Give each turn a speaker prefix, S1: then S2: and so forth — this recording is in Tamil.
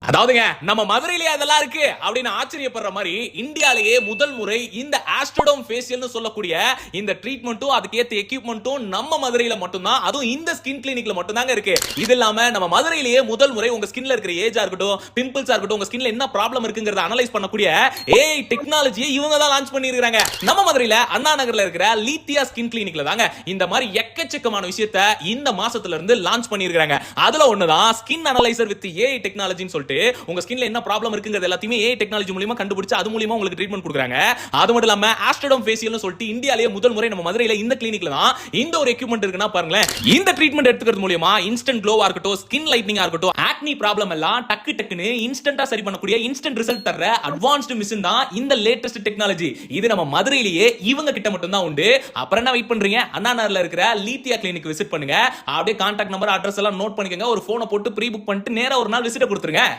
S1: அதாவதுங்க நம்ம மதுரையிலே அதெல்லாம் இருக்கு அப்படின்னு ஆச்சரியப்படுற மாதிரி இந்தியாலேயே முதல் முறை இந்த ஆஸ்ட்ரோடோம் ஃபேஷியல்னு சொல்லக்கூடிய இந்த ட்ரீட்மெண்ட்டும் அதுக்கேற்ற எக்யூப்மெண்ட்டும் நம்ம மதுரையில மட்டும்தான், அதுவும் இந்த ஸ்கின் கிளினிக்ல மட்டும்தாங்க இருக்கு. இது இல்லாம நம்ம மதுரையிலேயே முதல் முறை உங்க ஸ்கின்ல இருக்கிற ஏஜா இருக்கட்டும், பிம்பிள்ஸா இருக்கட்டும், உங்க ஸ்கின்ல என்ன ப்ராப்ளம் இருக்குங்கிறத அனலைஸ் பண்ணக்கூடிய ஏஐ டெக்னாலஜியை இவங்க தான் லான்ச் பண்ணியிருக்காங்க. நம்ம மதுரையில அண்ணா நகர்ல இருக்கிற லீத்தியா ஸ்கின் கிளினிக்ல தாங்க இந்த மாதிரி எக்கச்சக்கமான விஷயத்தை இந்த மாசத்துல இருந்து லான்ச் பண்ணியிருக்காங்க. அதுல ஒண்ணுதான் ஸ்கின் அனலைசர் வித் ஏஐ டெக்னாலஜின்னு சொல்லிட்டு உங்க ஸ்கின்ல என்ன ப்ராப்ளம் இருக்குங்கிறது எல்லாத்தையுமே ஏஐ டெக்னாலஜி மூலமா கண்டுபிடிச்சு அது மூலமா உங்களுக்கு ட்ரீட்மென்ட் கொடுக்குறாங்க. அது மட்டும் இல்லாம ஆஸ்ட்ரோடோம் ஃபேஷியல்னு சொல்லிட்டு இந்தியாலயே முதல் முறை நம்ம மதுரையில இந்த கிளினிக்ல தான் இந்த ஒரு எக்யூப்மென்ட் இருக்குன்னா பாருங்களேன். இந்த ட்ரீட்மென்ட் எடுத்துக்கிறது மூலமா இன்ஸ்டன்ட் க்ளோவா இருக்கட்டும், ஸ்கின் லைட்னிங்கா இருக்கட்டும், ஆக்னி ப்ராப்ளம் எல்லாம் டக்கு டக்குன்னு இன்ஸ்டன்ட்டா சரி பண்ணக்கூடிய இன்ஸ்டன்ட் ரிசல்ட் தர அட்வான்ஸ்டு மிஷின் தான் இந்த லேட்டஸ்ட் டெக்னாலஜி. இது நம்ம மதுரையிலேயே இவங்க கிட்ட மட்டும் தான் உண்டு. அப்புறம் என்ன வெயிட் பண்றீங்க? அண்ணா நகர்ல இருக்கிற லீத்தியா கிளினிக் விசிட் பண்ணுங்க. அப்படியே கான்டாக்ட் நம்பர், அட்ரஸ் எல்லாம் நோட் பண்ணிக்கங்க. ஒரு போனை போட்டு ப்ரீ புக் பண்ணிட்டு நேரா ஒரு நாள் விசிட் கொடுத்துருங்க.